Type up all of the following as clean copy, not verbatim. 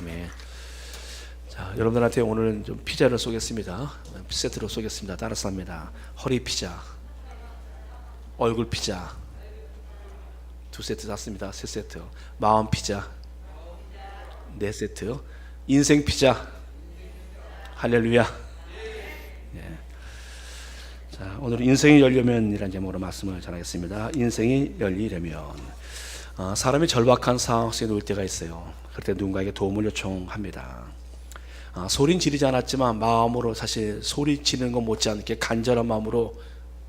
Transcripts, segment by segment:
아멘. 자, 여러분들한테 오늘은 좀 피자를 쏘겠습니다. 세트로 쏘겠습니다. 따라서 합니다. 허리 피자, 얼굴 피자 2세트 샀습니다. 3세트. 마음 피자 4세트. 인생 피자. 할렐루야. 네. 자, 오늘 인생이 열려면이라는 제목으로 말씀을 전하겠습니다. 인생이 열리려면 사람이 절박한 상황 속에 놓일 때가 있어요. 그럴 때 누군가에게 도움을 요청합니다. 소리는 지르지 않았지만 마음으로 사실 소리 지르는 것 못지않게 간절한 마음으로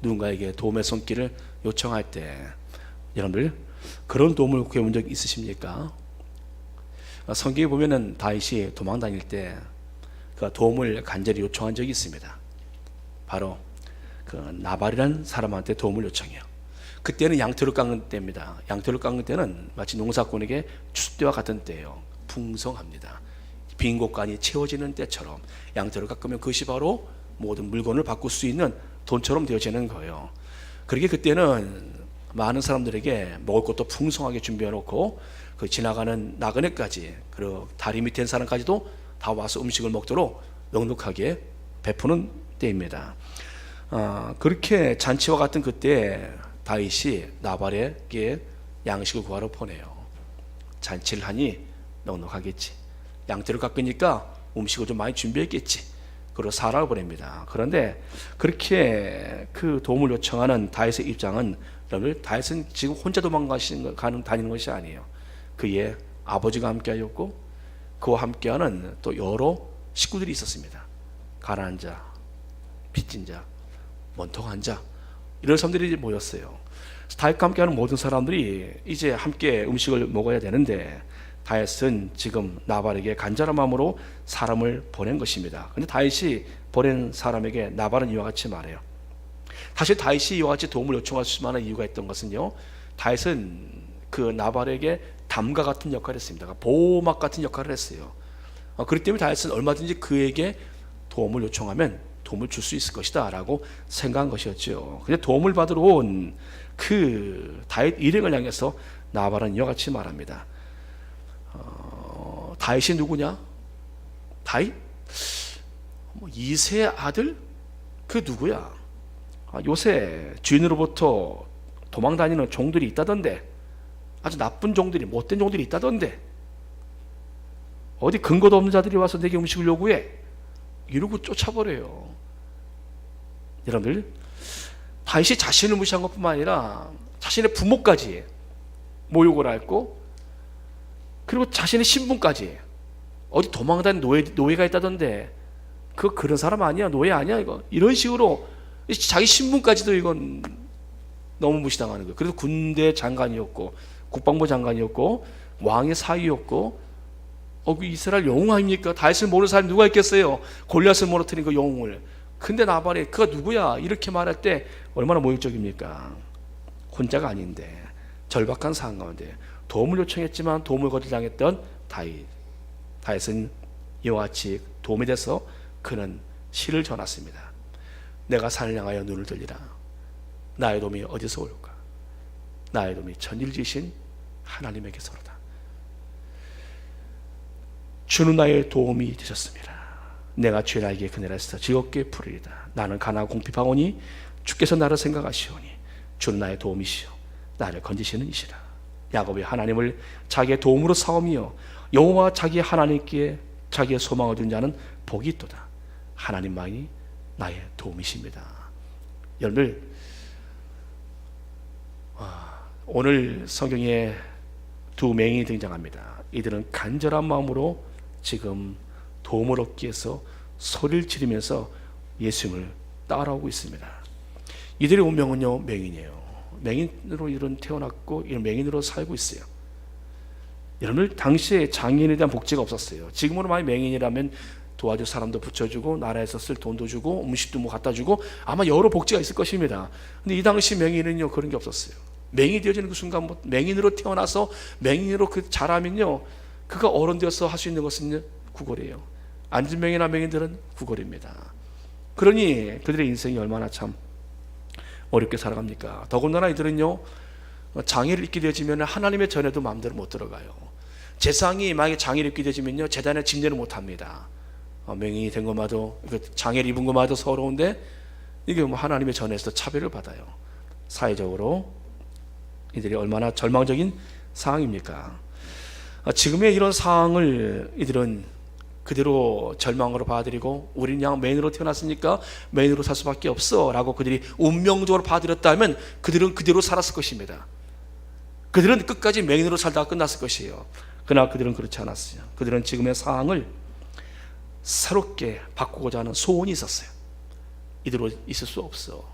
누군가에게 도움의 손길을 요청할 때 여러분들 그런 도움을 구해본 적 있으십니까? 성경에 보면은 다윗이 도망 다닐 때 그 도움을 간절히 요청한 적이 있습니다. 바로 그 나발이라는 사람한테 도움을 요청해요. 그때는 양털을 깎는 때입니다. 양털을 깎는 때는 마치 농사꾼에게 추수 때와 같은 때예요. 풍성합니다. 빈 곳간이 채워지는 때처럼 양털을 깎으면 그것이 바로 모든 물건을 바꿀 수 있는 돈처럼 되어지는 거예요. 그렇게 그때는 많은 사람들에게 먹을 것도 풍성하게 준비해 놓고 그 지나가는 나그네까지 그리고 다리 밑에 있는 사람까지도 다 와서 음식을 먹도록 넉넉하게 베푸는 때입니다. 그렇게 잔치와 같은 그때 다윗이 나발에게 양식을 구하러 보내요. 잔치를 하니 넉넉하겠지. 양떼를 깎으니까 음식을 좀 많이 준비했겠지. 그리고 사람을 보냅니다. 그런데 그렇게 그 도움을 요청하는 다윗의 입장은 여러분, 다윗은 지금 혼자 다니는 것이 아니에요. 그의 아버지가 함께하였고 그와 함께하는 또 여러 식구들이 있었습니다. 가난한 자, 빚진 자, 원통한 자, 이런 사람들이 모였어요. 다윗과 함께하는 모든 사람들이 이제 함께 음식을 먹어야 되는데 다윗은 지금 나발에게 간절한 마음으로 사람을 보낸 것입니다. 그런데 다윗이 보낸 사람에게 나발은 이와 같이 말해요. 사실 다윗이 이와 같이 도움을 요청할 수 만한 이유가 있던 것은요, 다윗은 그 나발에게 담과 같은 역할을 했습니다. 보호막 같은 역할을 했어요. 그렇기 때문에 다윗은 얼마든지 그에게 도움을 요청하면 도움을 줄 수 있을 것이다 라고 생각한 것이었죠. 근데 도움을 받으러 온 그 다윗 일행을 향해서 나발은 이와 같이 말합니다. 다윗이 누구냐? 다윗? 이새의 아들? 그 누구야? 요새 주인으로부터 도망다니는 종들이 있다던데, 아주 나쁜 종들이, 못된 종들이 있다던데, 어디 근거도 없는 자들이 와서 내게 음식을 요구해? 이러고 쫓아버려요. 여러분들, 다윗이 자신을 무시한 것뿐만 아니라 자신의 부모까지 모욕을 했고, 그리고 자신의 신분까지, 어디 도망다니는 노예가 있다던데 그거 그런 사람 아니야, 노예 아니야, 이거 이런 식으로 자기 신분까지도 이건 너무 무시당하는 거예요. 그래서 군대 장관이었고 국방부 장관이었고 왕의 사위였고 그 이스라엘 영웅 아닙니까? 다윗을 모르는 사람이 누가 있겠어요? 골리앗을 무너뜨린 그 영웅을. 근데 나발이 그가 누구야? 이렇게 말할 때 얼마나 모욕적입니까? 혼자가 아닌데 절박한 상황 가운데 도움을 요청했지만 도움을 거절당했던 다윗은 이와 같이 도움이 돼서 그는 시를 전했습니다. 내가 산을 향하여 눈을 들리라. 나의 도움이 어디서 올까? 나의 도움이 천일지신 하나님에게서로다. 주는 나의 도움이 되셨습니다. 내가 죄나에게 그네라서 즐겁게 부르리다. 나는 가난하고 궁핍하오니 주께서 나를 생각하시오니 주는 나의 도움이시오 나를 건지시는 이시라. 야곱의 하나님을 자기의 도움으로 사오며 여호와 자기의 하나님께 자기의 소망을 둔 자는 복이 있도다. 하나님만이 나의 도움이십니다. 여러분들, 오늘 성경에 두 맹인이 등장합니다. 이들은 간절한 마음으로 지금 도움을 얻기 위해서 소리를 지르면서 예수님을 따라오고 있습니다. 이들의 운명은요, 맹인이에요. 맹인으로 이런 태어났고 이런 맹인으로 살고 있어요. 여러분, 당시에 장애인에 대한 복지가 없었어요. 지금으로 만약 맹인이라면 도와줄 사람도 붙여주고 나라에서 쓸 돈도 주고 음식도 뭐 갖다 주고 아마 여러 복지가 있을 것입니다. 근데 이 당시 맹인은요, 그런 게 없었어요. 맹인이 되어지는 그 순간 맹인으로 태어나서 맹인으로 그 자라면요, 그가 어른 되어서 할 수 있는 것은 구걸이에요. 안진뱅이나 맹인들은 구걸입니다. 그러니 그들의 인생이 얼마나 참 어렵게 살아갑니까? 더군다나 이들은요, 장애를 입게 되어지면 하나님의 전에도 마음대로 못 들어가요. 재상이 만약에 장애를 입게 되지면요, 재단에 집례를 못합니다. 맹인이 된 것마도, 장애를 입은 것마도 서러운데 이게 뭐 하나님의 전에서 차별을 받아요. 사회적으로 이들이 얼마나 절망적인 상황입니까? 지금의 이런 상황을 이들은 그대로 절망으로 받아들이고, 우리는 그냥 맹인으로 태어났으니까 맹인으로 살 수밖에 없어 라고 그들이 운명적으로 받아들였다면 그들은 그대로 살았을 것입니다. 그들은 끝까지 맹인으로 살다가 끝났을 것이에요. 그러나 그들은 그렇지 않았어요. 그들은 지금의 상황을 새롭게 바꾸고자 하는 소원이 있었어요. 이대로 있을 수 없어.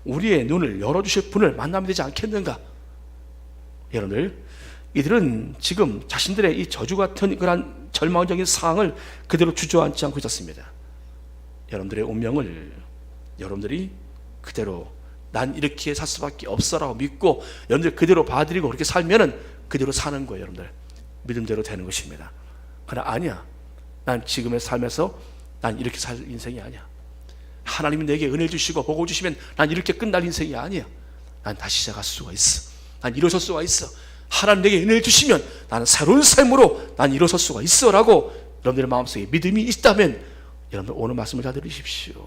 우리의 눈을 열어주실 분을 만나면 되지 않겠는가? 여러분들, 이들은 지금 자신들의 이 저주 같은 그런 절망적인 상황을 그대로 주저앉지 않고 있었습니다. 여러분들의 운명을 여러분들이 그대로 난 이렇게 살 수밖에 없어라고 믿고 여러분들 그대로 봐드리고 그렇게 살면은 그대로 사는 거예요. 여러분들 믿음대로 되는 것입니다. 그러나 아니야, 난 지금의 삶에서 난 이렇게 살 인생이 아니야. 하나님이 내게 은혜를 주시고 복을 주시면 난 이렇게 끝날 인생이 아니야. 난 다시 시작할 수가 있어. 난 일어설 수가 있어. 하나님 내게 은혜를 주시면 나는 새로운 삶으로 난 일어설 수가 있어 라고 여러분들의 마음속에 믿음이 있다면 여러분들 오늘 말씀을 잘 들으십시오.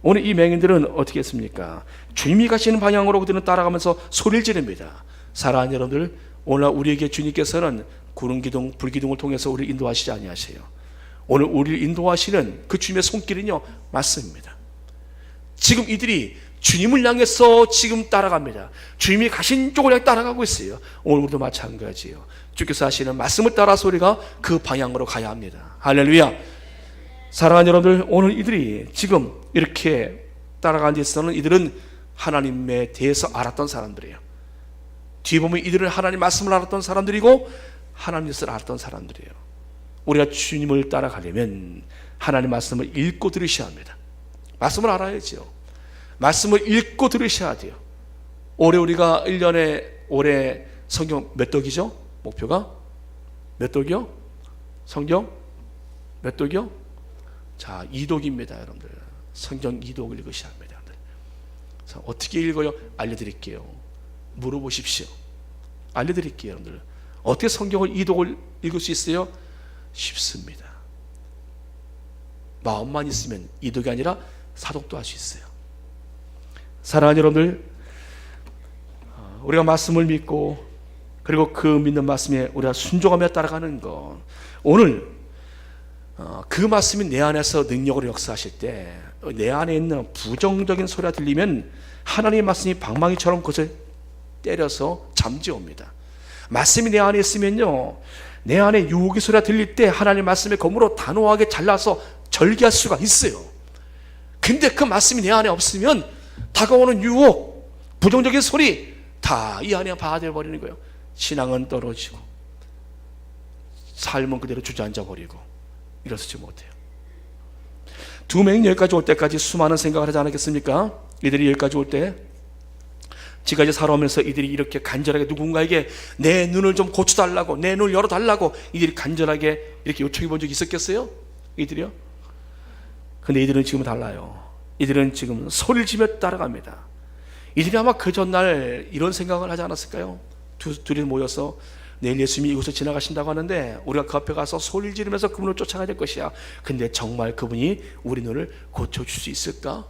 오늘 이 맹인들은 어떻게 했습니까? 주님이 가시는 방향으로 그들은 따라가면서 소리를 지릅니다. 사랑하는 여러분들, 오늘 우리에게 주님께서는 구름기둥, 불기둥을 통해서 우리를 인도하시지 아니하세요. 오늘 우리를 인도하시는 그 주님의 손길은요, 말씀입니다. 지금 이들이 주님을 향해서 지금 따라갑니다. 주님이 가신 쪽을 향해 따라가고 있어요. 오늘 우리도 마찬가지예요. 주께서 하시는 말씀을 따라서 우리가 그 방향으로 가야 합니다. 할렐루야. 사랑하는 여러분들, 오늘 이들이 지금 이렇게 따라가는 데 있어서는 이들은 하나님에 대해서 알았던 사람들이에요. 뒤에 보면 이들은 하나님 말씀을 알았던 사람들이고 하나님 뜻을 알았던 사람들이에요. 우리가 주님을 따라가려면 하나님 말씀을 읽고 들으셔야 합니다. 말씀을 알아야죠. 말씀을 읽고 들으셔야 돼요. 올해 우리가 1년에 올해 성경 몇 독이죠? 목표가? 몇 독이요? 성경? 몇 독이요? 자, 2독입니다, 여러분들. 성경 2독을 읽으셔야 합니다, 여러분들. 자, 어떻게 읽어요? 알려드릴게요. 물어보십시오. 알려드릴게요, 여러분들. 어떻게 성경을 2독을 읽을 수 있어요? 쉽습니다. 마음만 있으면 2독이 아니라 4독도 할 수 있어요. 사랑하는 여러분들, 우리가 말씀을 믿고 그리고 그 믿는 말씀에 우리가 순종하며 따라가는 것, 오늘 그 말씀이 내 안에서 능력으로 역사하실 때 내 안에 있는 부정적인 소리가 들리면 하나님의 말씀이 방망이처럼 그것을 때려서 잠재웁니다. 말씀이 내 안에 있으면요, 내 안에 유혹의 소리가 들릴 때 하나님의 말씀의 검으로 단호하게 잘라서 절개할 수가 있어요. 근데 그 말씀이 내 안에 없으면 다가오는 유혹, 부정적인 소리 다 이 안에 받아들여 버리는 거예요. 신앙은 떨어지고 삶은 그대로 주저앉아 버리고 일어서지 못해요. 두 맹인이 여기까지 올 때까지 수많은 생각을 하지 않았겠습니까? 이들이 여기까지 올 때 지금까지 살아오면서 이들이 이렇게 간절하게 누군가에게 내 눈을 좀 고쳐달라고, 내 눈을 열어달라고 이들이 간절하게 이렇게 요청해 본 적이 있었겠어요? 이들이요? 근데 이들은 지금은 달라요. 이들은 지금 소리를 지며 따라갑니다. 이들이 아마 그 전날 이런 생각을 하지 않았을까요? 둘이 모여서 내일 예수님이 이곳을 지나가신다고 하는데 우리가 그 앞에 가서 소리를 지르면서 그분을 쫓아가야 될 것이야. 근데 정말 그분이 우리 눈을 고쳐줄 수 있을까?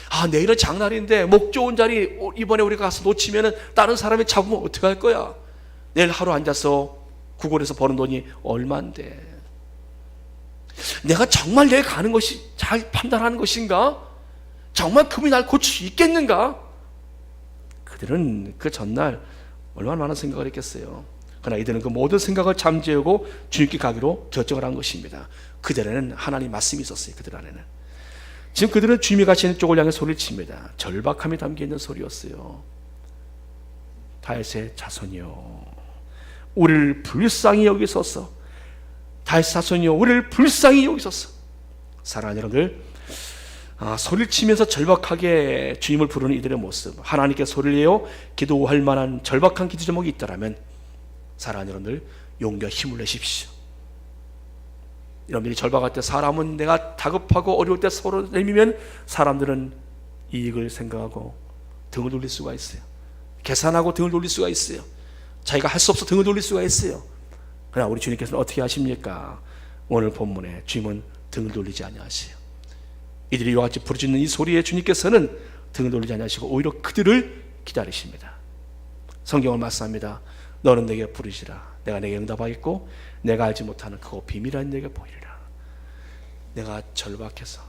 아, 내일은 장날인데 목 좋은 자리 이번에 우리가 가서 놓치면 다른 사람이 잡으면 어떻게 할 거야? 내일 하루 앉아서 구걸해서 버는 돈이 얼만데 내가 정말 내일 가는 것이 잘 판단하는 것인가? 정말 그분이 날 고칠 수 있겠는가? 그들은 그 전날 얼마나 많은 생각을 했겠어요. 그러나 이들은 그 모든 생각을 잠재우고 주님께 가기로 결정을 한 것입니다. 그들에는 하나님 말씀이 있었어요. 그들 안에는. 지금 그들은 주님이 가시는 쪽을 향해 소리를 칩니다. 절박함이 담겨있는 소리였어요. 다윗의 자손이여, 우리를 불쌍히 여기소서. 다윗의 자손이여, 우리를 불쌍히 여기소서. 사랑하는 여러분들, 소리를 치면서 절박하게 주님을 부르는 이들의 모습, 하나님께 소리를 내어 기도할 만한 절박한 기도 제목이 있다면 사랑하는 여러분들, 용기와 힘을 내십시오. 여러분들이 절박할 때, 사람은 내가 다급하고 어려울 때 서로 내미면 사람들은 이익을 생각하고 등을 돌릴 수가 있어요. 계산하고 등을 돌릴 수가 있어요. 자기가 할 수 없어 등을 돌릴 수가 있어요. 그러나 우리 주님께서는 어떻게 하십니까? 오늘 본문에 주님은 등을 돌리지 아니하세요. 이들이 이와 같이 부르짖는 이 소리에 주님께서는 등을 돌리지 아니하시고 오히려 그들을 기다리십니다. 성경을 말씀합니다. 너는 내게 부르시라. 내가 내게 응답하겠고 내가 알지 못하는 그 비밀한 내게 보이리라. 내가 절박해서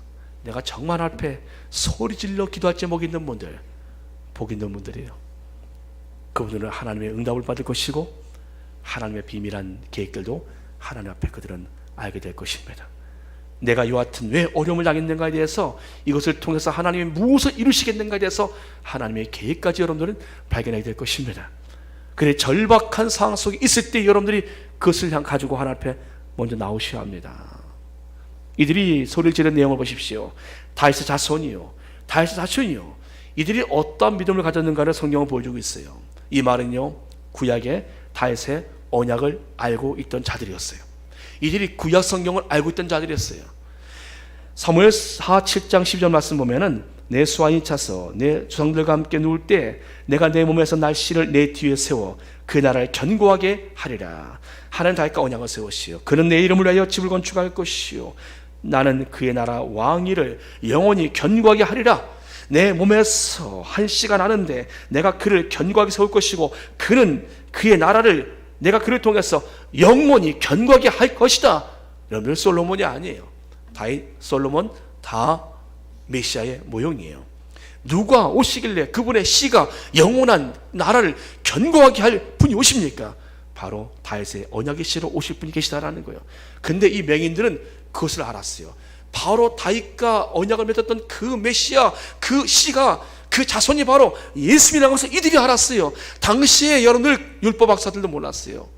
내가 정말 앞에 소리질러 기도할 제목이 있는 분들, 복 있는 분들이에요. 그분들은 하나님의 응답을 받을 것이고 하나님의 비밀한 계획들도 하나님 앞에 그들은 알게 될 것입니다. 내가 이와 같은 왜 어려움을 당했는가에 대해서, 이것을 통해서 하나님이 무엇을 이루시겠는가에 대해서 하나님의 계획까지 여러분들은 발견하게 될 것입니다. 그래 절박한 상황 속에 있을 때 여러분들이 그것을 가지고 하나님 앞에 먼저 나오셔야 합니다. 이들이 소리를 지르는 내용을 보십시오. 다윗의 자손이요, 다윗의 자손이요, 이들이 어떤 믿음을 가졌는가를 성경은 보여주고 있어요. 이 말은요, 구약의 다윗의 언약을 알고 있던 자들이었어요. 이들이 구약 성경을 알고 있던 자들이었어요. 사무엘하 7장 12절 말씀 보면은 내 수완이 차서 내 조상들과 함께 누울 때 내가 내 몸에서 날씨를 내 뒤에 세워 그 나라를 견고하게 하리라. 하나님 다윗과 언약을 세우시오. 그는 내 이름을 위하여 집을 건축할 것이요 나는 그의 나라 왕위를 영원히 견고하게 하리라. 내 몸에서 한씨가 나는데 내가 그를 견고하게 세울 것이고 그는 그의 나라를 내가 그를 통해서 영원히 견고하게 할 것이다. 여러분들 솔로몬이 아니에요. 다윗, 솔로몬 다 메시아의 모형이에요. 누가 오시길래 그분의 씨가 영원한 나라를 견고하게 할 분이 오십니까? 바로 다윗의 언약의 씨로 오실 분이 계시다라는 거예요. 근데 이 맹인들은 그것을 알았어요. 바로 다윗과 언약을 맺었던 그 메시아, 그 씨가, 그 자손이 바로 예수님이라는 것을 이들이 알았어요. 당시에 여러분들 율법학사들도 몰랐어요.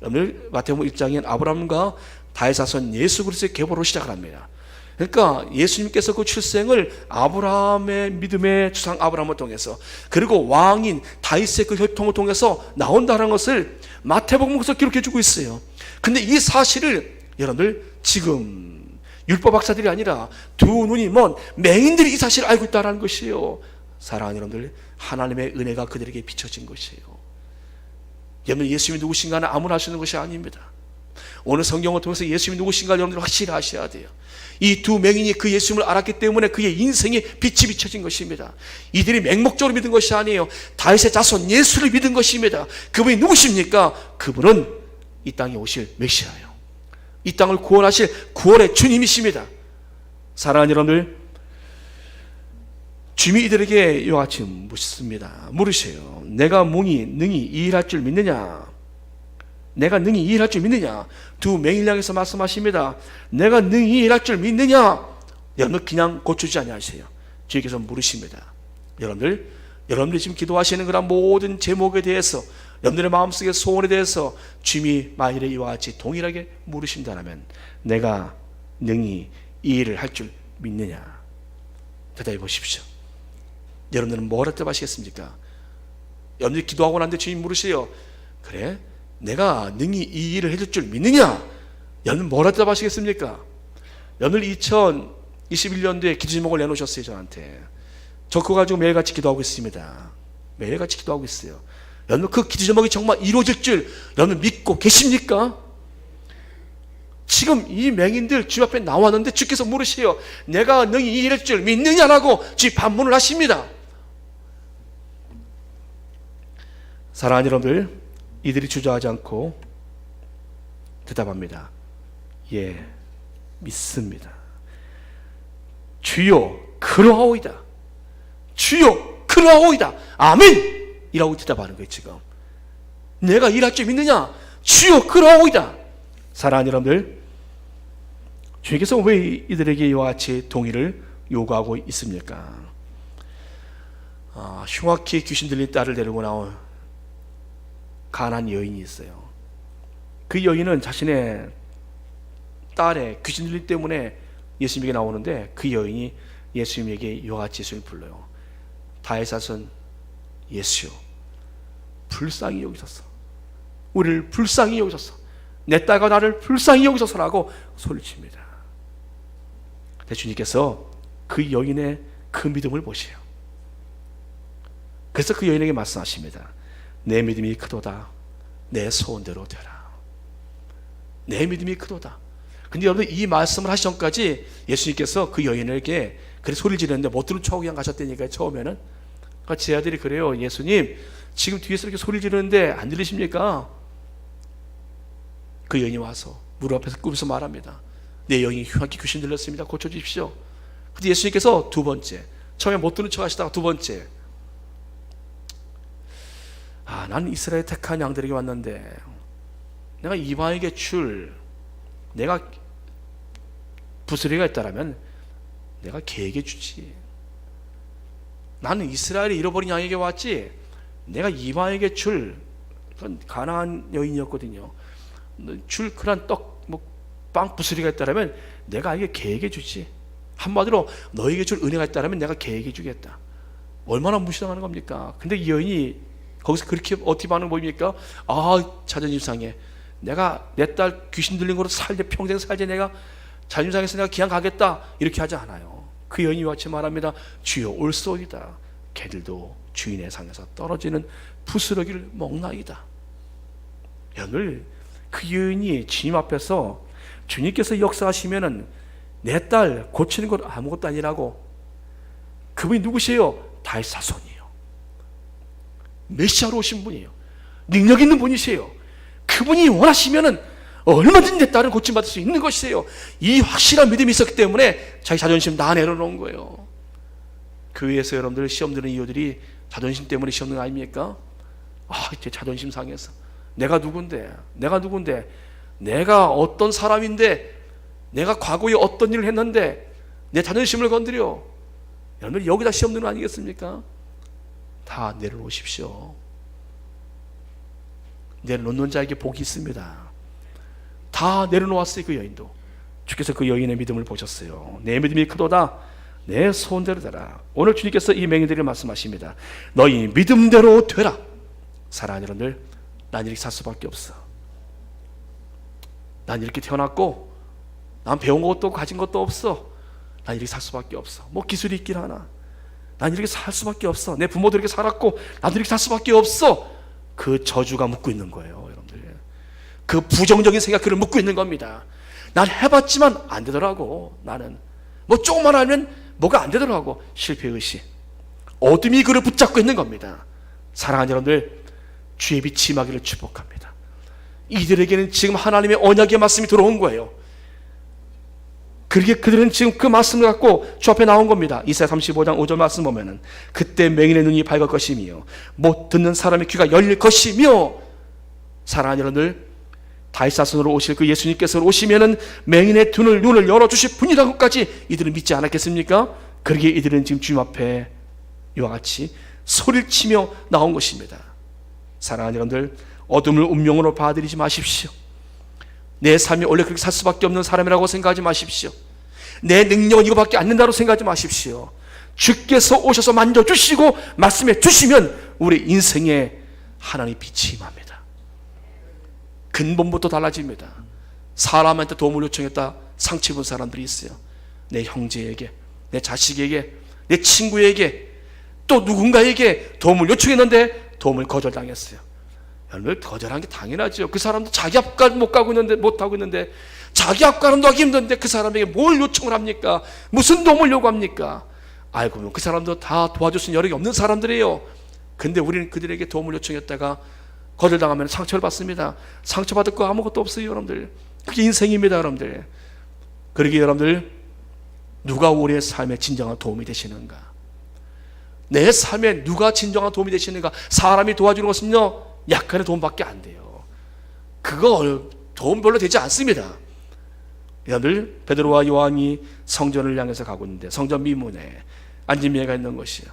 여러분들 마태복음 1장엔 아브라함과 다윗 자손 예수 그리스도의 계보로 시작을 합니다. 그러니까 예수님께서 그 출생을 아브라함의 믿음의 주상 아브라함을 통해서, 그리고 왕인 다윗의 그 혈통을 통해서 나온다는 것을 마태복음에서 기록해 주고 있어요. 근데 이 사실을 여러분들 지금 율법학사들이 아니라 두 눈이 먼 맹인들이 이 사실을 알고 있다는 것이에요. 사랑하는 여러분들, 하나님의 은혜가 그들에게 비춰진 것이에요. 여러분, 예수님이 누구신가는 아무나 할 수 있는 것이 아닙니다. 오늘 성경을 통해서 예수님이 누구신가를 여러분들 확실히 아셔야 돼요. 이 두 맹인이 그 예수님을 알았기 때문에 그의 인생에 빛이 비춰진 것입니다. 이들이 맹목적으로 믿은 것이 아니에요. 다윗의 자손 예수를 믿은 것입니다. 그분이 누구십니까? 그분은 이 땅에 오실 메시아예요. 이 땅을 구원하실 구원의 주님이십니다. 사랑하는 여러분들, 주님이 이들에게 이와 같이 묻습니다. 물으세요. 내가 능히 이 일할 줄 믿느냐? 내가 능히 이 일할 줄 믿느냐? 두 맹인을 향해서 말씀하십니다. 내가 능히 이 일할 줄 믿느냐? 여러분 그냥 고쳐주지 아니하세요. 주님께서 물으십니다. 여러분들이 지금 기도하시는 그런 모든 제목에 대해서, 여러분들의 마음속의 소원에 대해서 주님이 만일에 이와 같이 동일하게 물으신다면 내가 능히 이 일을 할 줄 믿느냐? 대답해 보십시오. 여러분들은 뭐라 대답하시겠습니까? 여러분들이 기도하고 난 뒤에 주님 물으세요. 그래? 내가 능히 이 일을 해줄 줄 믿느냐? 여러분 뭐라 대답하시겠습니까? 여러분 2021년도에 기도 제목을 내놓으셨어요. 저한테. 저 그거 가지고 매일같이 기도하고 있습니다. 매일같이 기도하고 있어요. 여러분 그 기도 제목이 정말 이루어질 줄 여러분 믿고 계십니까? 지금 이 맹인들 주 앞에 나왔는데 주께서 물으세요. 내가 능히 이 일할 줄 믿느냐라고 주님 반문을 하십니다. 사랑하는 여러분들, 이들이 주저하지 않고 대답합니다. 예, 믿습니다. 주여 그러하오이다. 주여 그러하오이다. 아멘! 이라고 대답하는 거예요. 지금 내가 일할 줄 믿느냐? 주여 그러하오이다. 사랑하는 여러분들, 주님께서 왜 이들에게 이와 같이 동의를 요구하고 있습니까? 흉악히 귀신 들린 딸을 데리고 나온 가난한 여인이 있어요. 그 여인은 자신의 딸의 귀신 들림 때문에 예수님에게 나오는데, 그 여인이 예수님에게 이와 같이 예수님을 불러요. 다윗 자손 예수요, 불쌍히 여기소서. 우리를 불쌍히 여기소서. 내 딸과 나를 불쌍히 여기소서라고 소리칩니다. 근데 주님께서 그 여인의 그 믿음을 보세요. 그래서 그 여인에게 말씀하십니다. 내 믿음이 크도다. 내 소원대로 되라. 내 믿음이 크도다. 근데 여러분, 이 말씀을 하시 전까지 예수님께서 그 여인에게 그래 소리를 지르는데 못 들은 척하고 그냥 가셨다니까요. 처음에는. 그러니까 제 아들이 그래요. 예수님, 지금 뒤에서 이렇게 소리 지르는데 안 들리십니까? 그 여인이 와서 무릎 앞에서 꿈에서 말합니다. 내 영이 흉악히 귀신 들렸습니다. 고쳐주십시오. 근데 예수님께서 두 번째, 처음에 못 들은 척 하시다가 두 번째, 나는 이스라엘 택한 양들에게 왔는데 내가 이방에게 줄 내가 부스러기가 있다라면 내가 걔에게 주지. 나는 이스라엘이 잃어버린 양에게 왔지 내가 이방에게 줄, 그건 가나안 여인이었거든요. 줄 그런 빵 부스러기가 있다라면 내가 아예 걔에게 주지. 한마디로 너에게 줄 은혜가 있다라면 내가 걔에게 주겠다. 얼마나 무시당하는 겁니까? 근데 이 여인이 거기서 그렇게 어떻게 반응 보입니까? 자존심 상해. 내가 내 딸 귀신 들린 거로 살지, 평생 살지, 내가 자존심 상해서 내가 기양 가겠다, 이렇게 하지 않아요. 그 여인이 같이 말합니다. 주여 올소이다. 개들도 주인의 상에서 떨어지는 부스러기를 먹나이다. 오늘 그 여인이 주님 앞에서 주님께서 역사하시면은 내 딸 고치는 건 아무것도 아니라고. 그분이 누구세요? 다윗 자손이에요. 메시아로 오신 분이에요. 능력 있는 분이세요. 그분이 원하시면은 얼마든지 내 딸을 고침받을 수 있는 것이세요. 이 확실한 믿음이 있었기 때문에 자기 자존심 다 내려놓은 거예요. 교회에서 여러분들 시험 드는 이유들이 자존심 때문에 시험 드는 거 아닙니까? 제 자존심 상해서 내가 누군데, 내가 어떤 사람인데, 내가 과거에 어떤 일을 했는데 내 자존심을 건드려. 여러분, 여기다 시험 드는 거 아니겠습니까? 다 내려놓으십시오. 내려놓는 자에게 복이 있습니다. 다 내려놓았어요. 그 여인도. 주께서 그 여인의 믿음을 보셨어요. 내 믿음이 크도다. 내 소원대로 되라. 오늘 주님께서 이 맹인들을 말씀하십니다. 너희 믿음대로 되라. 사랑하는 여러분들, 난 이렇게 살 수밖에 없어. 난 이렇게 태어났고, 난 배운 것도 가진 것도 없어. 난 이렇게 살 수밖에 없어. 뭐 기술이 있긴 하나. 난 이렇게 살 수밖에 없어. 내 부모도 이렇게 살았고 나도 이렇게 살 수밖에 없어. 그 저주가 묻고 있는 거예요, 여러분들. 그 부정적인 생각, 그를 묻고 있는 겁니다. 난 해봤지만 안 되더라고. 나는 뭐 조금만 하면 뭐가 안 되더라고. 실패의식, 어둠이 그를 붙잡고 있는 겁니다. 사랑하는 여러분들, 주의 빛이 임하기를 축복합니다. 이들에게는 지금 하나님의 언약의 말씀이 들어온 거예요. 그렇게 그들은 지금 그 말씀을 갖고 주 앞에 나온 겁니다. 이사야 35장 5절 말씀 보면은 그때 맹인의 눈이 밝을 것이며 못 듣는 사람의 귀가 열릴 것이며. 사랑하는 여러분들, 다윗 자손으로 오실 그 예수님께서 오시면은 맹인의 눈을 열어주실 분이라는 것까지 이들은 믿지 않았겠습니까? 그러기에 이들은 지금 주님 앞에 이와 같이 소리를 치며 나온 것입니다. 사랑하는 여러분들, 어둠을 운명으로 받아들이지 마십시오. 내 삶이 원래 그렇게 살 수밖에 없는 사람이라고 생각하지 마십시오. 내 능력은 이거밖에 안 된다고 생각하지 마십시오. 주께서 오셔서 만져주시고 말씀해 주시면 우리 인생에 하나님의 빛이 임합니다. 근본부터 달라집니다. 사람한테 도움을 요청했다 상처 입은 사람들이 있어요. 내 형제에게, 내 자식에게, 내 친구에게, 또 누군가에게 도움을 요청했는데 도움을 거절당했어요. 여러분, 거절한 게 당연하죠. 그 사람도 자기 앞가는 못하고 있는데 자기 앞가는 하기 힘든데 그 사람에게 뭘 요청을 합니까? 무슨 도움을 요구합니까? 알고 보면 그 사람도 다 도와줄 수 있는 여력이 없는 사람들이에요. 근데 우리는 그들에게 도움을 요청했다가 거절당하면 상처를 받습니다. 상처받을 거 아무것도 없어요, 여러분들. 그게 인생입니다, 여러분들. 그러기에 여러분들, 누가 우리의 삶에 진정한 도움이 되시는가? 내 삶에 누가 진정한 도움이 되시는가? 사람이 도와주는 것은요, 약간의 도움밖에 안 돼요. 그거 도움 별로 되지 않습니다. 여러분들, 베드로와 요한이 성전을 향해서 가고 있는데 성전 미문에 안진매가 있는 것이요.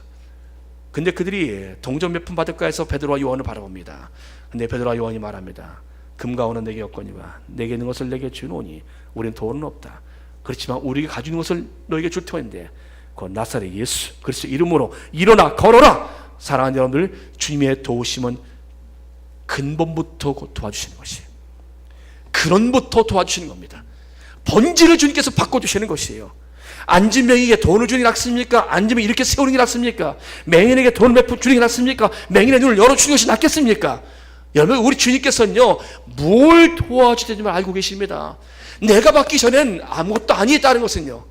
근데 그들이 동전 몇 푼 받을까 해서 베드로와 요한을 바라봅니다. 근데 베드로와 요한이 말합니다. 금과 은은 내게 없거니와 내게 있는 것을 내게 주노니 우리는 돈은 없다. 그렇지만 우리가 가지고 있는 것을 너에게 줄 터인데 그 나사렛 예수 그리스도 이름으로 일어나 걸어라. 사랑하는 여러분들, 주님의 도우심은 근본부터 도와주시는 것이에요. 근원부터 도와주시는 겁니다. 본질을 주님께서 바꿔주시는 것이에요. 앉은 맹인에게 돈을 주는 게 낫습니까? 앉으면 이렇게 세우는 게 낫습니까? 맹인에게 돈을 주는 게 낫습니까? 맹인의 눈을 열어주는 것이 낫겠습니까? 여러분, 우리 주님께서는요, 뭘 도와주든지 알고 계십니다. 내가 받기 전엔 아무것도 아니다는 것은요,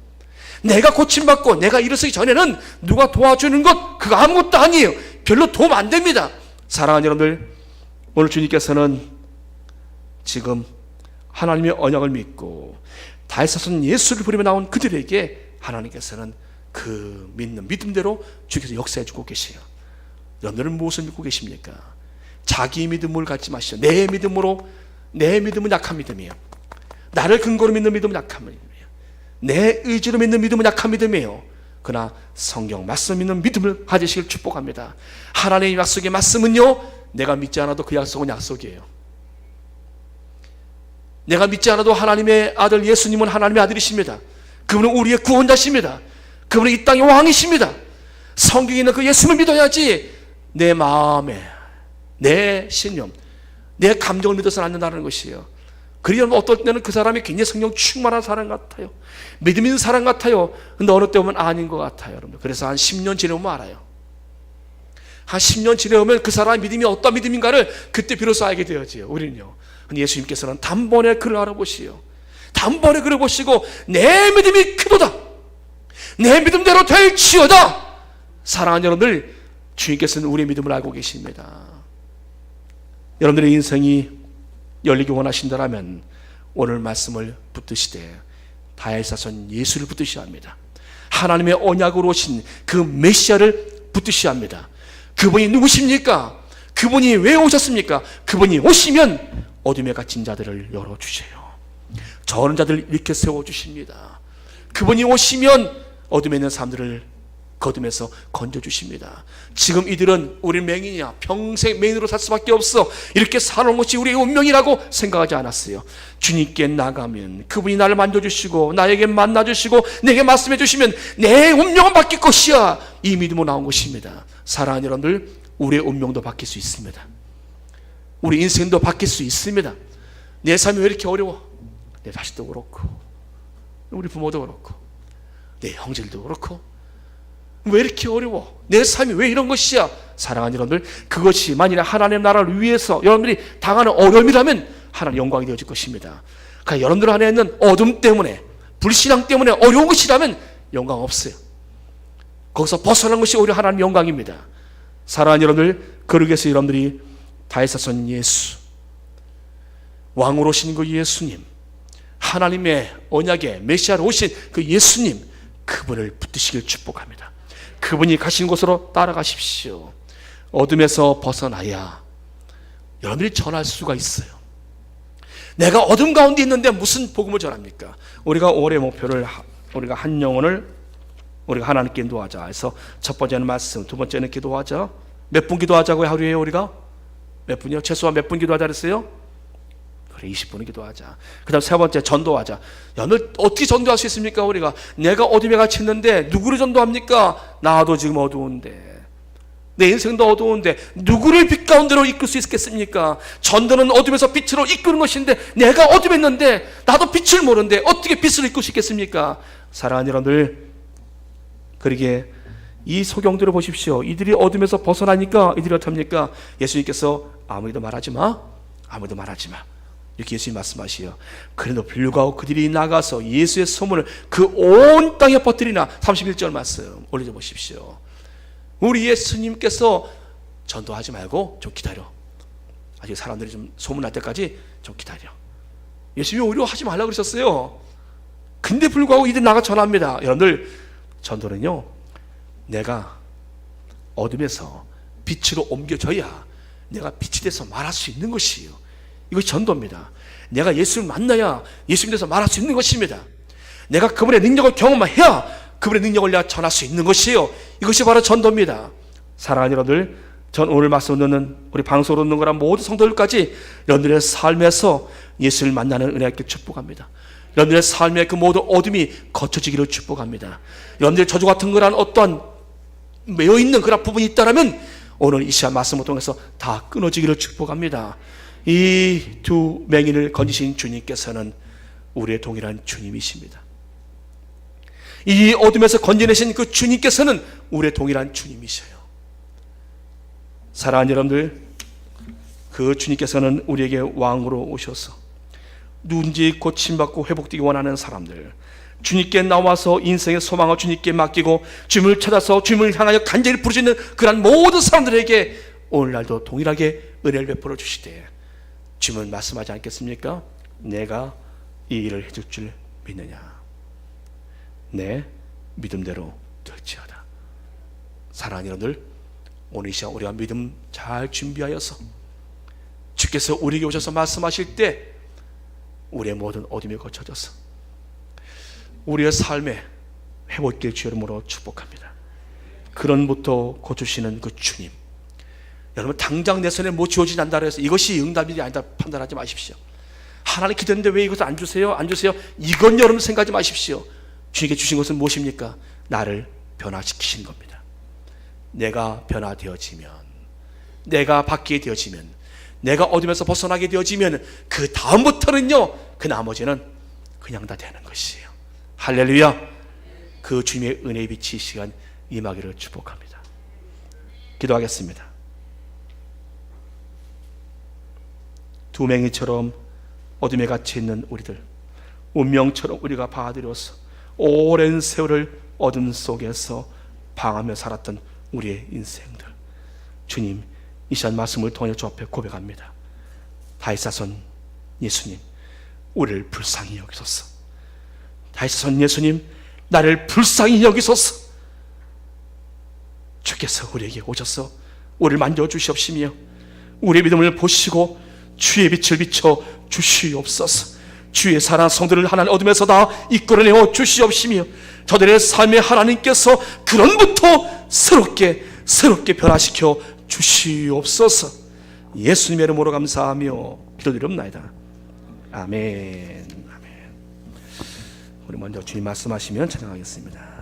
내가 고침받고 내가 일어서기 전에는 누가 도와주는 것, 그거 아무것도 아니에요. 별로 도움 안 됩니다. 사랑하는 여러분들, 오늘 주님께서는 지금 하나님의 언약을 믿고 다윗사손 예수를 부르며 나온 그들에게 하나님께서는 그 믿는 믿음대로 주께서 역사해 주고 계세요. 여러분들은 무엇을 믿고 계십니까? 자기 믿음을 갖지 마시죠. 내 믿음은 약한 믿음이에요. 나를 근거로 믿는 믿음은 약한 믿음이에요. 내 의지로 믿는 믿음은 약한 믿음이에요. 그러나 성경 말씀 믿는 믿음을 가지시길 축복합니다. 하나님의 약속의 말씀은요, 내가 믿지 않아도 그 약속은 약속이에요. 내가 믿지 않아도 하나님의 아들 예수님은 하나님의 아들이십니다. 그분은 우리의 구원자십니다. 그분은 이 땅의 왕이십니다. 성경에 있는 그 예수님을 믿어야지 내 마음에, 내 신념, 내 감정을 믿어서는 안 된다는 것이에요. 그러면 어떨 때는 그 사람이 굉장히 성령 충만한 사람 같아요. 믿음 있는 사람 같아요. 근데 어느 때 보면 아닌 것 같아요, 여러분. 그래서 한 10년 지내면 알아요. 한 10년 지내면 그 사람의 믿음이 어떤 믿음인가를 그때 비로소 알게 되어지요. 우리는요. 근데 예수님께서는 단번에 그를 알아보시오. 단번에 그를 보시고 내 믿음이 크도다, 내 믿음대로 될지어다. 사랑하는 여러분들, 주님께서는 우리의 믿음을 알고 계십니다. 여러분들의 인생이 열리기 원하신다면 오늘 말씀을 붙드시되 다윗사손 예수를 붙드셔야 합니다. 하나님의 언약으로 오신 그 메시아를 붙드셔야 합니다. 그분이 누구십니까? 그분이 왜 오셨습니까? 그분이 오시면 어둠에 갇힌 자들을 열어주세요. 저런 자들을 이렇게 세워주십니다. 그분이 오시면 어둠에 있는 사람들을 거둠에서 건져주십니다. 지금 이들은 우리 맹인이야, 평생 맹인으로 살 수밖에 없어, 이렇게 살아온 것이 우리의 운명이라고 생각하지 않았어요. 주님께 나가면 그분이 나를 만져주시고 나에게 만나주시고 내게 말씀해 주시면 내 운명은 바뀔 것이야, 이 믿음으로 나온 것입니다. 사랑하는 여러분들, 우리의 운명도 바뀔 수 있습니다. 우리 인생도 바뀔 수 있습니다. 내 삶이 왜 이렇게 어려워? 내 자식도 그렇고 우리 부모도 그렇고 내 형제들도 그렇고 왜 이렇게 어려워? 내 삶이 왜 이런 것이야? 사랑하는 여러분들, 그것이 만일에 하나님의 나라를 위해서 여러분들이 당하는 어려움이라면 하나님 영광이 되어질 것입니다. 그러니까 여러분들 안에 있는 어둠 때문에, 불신앙 때문에 어려운 것이라면 영광 없어요. 거기서 벗어난 것이 오히려 하나님 영광입니다. 사랑하는 여러분들, 그러기 위해서 여러분들이 다윗사손 예수, 왕으로 오신 그 예수님, 하나님의 언약의 메시아로 오신 그 예수님, 그분을 붙드시길 축복합니다. 그분이 가신 곳으로 따라가십시오. 어둠에서 벗어나야 여러분들이 전할 수가 있어요. 내가 어둠 가운데 있는데 무슨 복음을 전합니까? 우리가 올해 목표를, 우리가 한 영혼을 우리가 하나님께 인도하자 해서 첫 번째는 말씀, 두 번째는 기도하자. 몇 분 기도하자고요? 하루에 우리가 몇 분이요? 최소한 몇 분 기도하자 그랬어요? 그래, 20분은 기도하자. 그 다음 세 번째, 전도하자. 여러분, 어떻게 전도할 수 있습니까? 우리가 내가 어둠에 갇혀 있는데 누구를 전도합니까? 나도 지금 어두운데, 내 인생도 어두운데 누구를 빛 가운데로 이끌 수 있겠습니까? 전도는 어둠에서 빛으로 이끄는 것인데 내가 어둠에 있는데 나도 빛을 모르는데 어떻게 빛을 이끌 수 있겠습니까? 사랑하는 여러분들, 그러기에 이 소경들을 보십시오. 이들이 어둠에서 벗어나니까 이들이 어떡합니까? 예수님께서 아무에도 말하지 마, 아무에도 말하지 마, 이렇게 예수님 말씀하시요. 그래도 불구하고 그들이 나가서 예수의 소문을 그 온 땅에 퍼뜨리나. 31절 말씀 올려 보십시오. 우리 예수님께서 전도하지 말고 좀 기다려, 아직 사람들이 좀 소문날 때까지 좀 기다려. 예수님이 오히려 하지 말라고 그러셨어요. 근데 불구하고 이들 나가 전합니다. 여러분들, 전도는요, 내가 어둠에서 빛으로 옮겨져야 내가 빛이 돼서 말할 수 있는 것이에요. 이것이 전도입니다. 내가 예수를 만나야 예수님에 대해서 말할 수 있는 것입니다. 내가 그분의 능력을 경험해야 그분의 능력을 내가 전할 수 있는 것이에요. 이것이 바로 전도입니다. 사랑하는 여러분들, 전 오늘 말씀 듣는, 우리 방송으로 듣는 거란 모든 성도들까지 여러분들의 삶에서 예수를 만나는 은혜께 축복합니다. 여러분들의 삶의 그 모든 어둠이 거쳐지기를 축복합니다. 여러분들의 저주 같은 거란 어떠한 매여있는 그런 부분이 있다면 오늘 이 시간 말씀을 통해서 다 끊어지기를 축복합니다. 이 두 맹인을 건지신 주님께서는 우리의 동일한 주님이십니다. 이 어둠에서 건져내신 그 주님께서는 우리의 동일한 주님이셔요. 사랑하는 여러분들, 그 주님께서는 우리에게 왕으로 오셔서 누군지 고침받고 회복되기 원하는 사람들, 주님께 나와서 인생의 소망을 주님께 맡기고 주님을 찾아서 주님을 향하여 간절히 부르짖는 그런 모든 사람들에게 오늘날도 동일하게 은혜를 베풀어 주시되 주님은 말씀하지 않겠습니까? 내가 이 일을 해줄 줄 믿느냐? 내 믿음대로 될지어다. 사랑하는 여러분들, 오늘 이 시간 우리가 믿음 잘 준비하여서 주께서 우리에게 오셔서 말씀하실 때 우리의 모든 어둠이 거쳐져서 우리의 삶에 회복될 주의 이름으로 축복합니다. 근원부터 고치시는 그 주님, 여러분 당장 내 손에 못 지워지지 않는다 해서 이것이 응답이 아니다 판단하지 마십시오. 하나님 기도했는데 왜 이것을 안 주세요? 안 주세요? 이건 여러분 생각하지 마십시오. 주님께 주신 것은 무엇입니까? 나를 변화시키신 겁니다. 내가 변화되어지면, 내가 바뀌게 되어지면, 내가 어둠에서 벗어나게 되어지면 그 다음부터는요, 그 나머지는 그냥 다 되는 것이에요. 할렐루야. 그 주님의 은혜의 빛이 이 시간 임하기를 축복합니다. 기도하겠습니다. 두맹이처럼 어둠에 갇혀 있는 우리들, 운명처럼 우리가 봐들여서 오랜 세월을 어둠 속에서 방황하며 살았던 우리의 인생들, 주님 이 시간 말씀을 통해 주 앞에 고백합니다. 다윗 자손 예수님, 우리를 불쌍히 여기소서. 다윗 자손 예수님, 나를 불쌍히 여기소서. 주께서 우리에게 오셔서 우리를 만져주시옵시며 우리의 믿음을 보시고 주의 빛을 비춰 주시옵소서. 주의 사랑하는 성도를 하나님 어둠에서 다 이끌어내어 주시옵시며 저들의 삶에 하나님께서 근원부터 새롭게 변화시켜 주시옵소서. 예수님의 이름으로 감사하며 기도드립니다. 아멘. 아멘. 우리 먼저 주님 말씀하시면 찬양하겠습니다.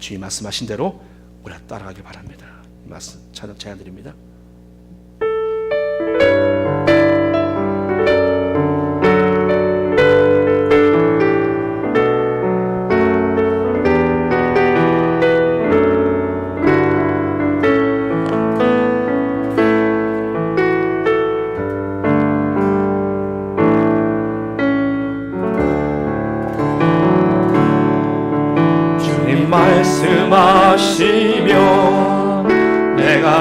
주님 말씀하신 대로 우리가 따라가길 바랍니다. 말씀 찬양 드립니다. 말씀하시면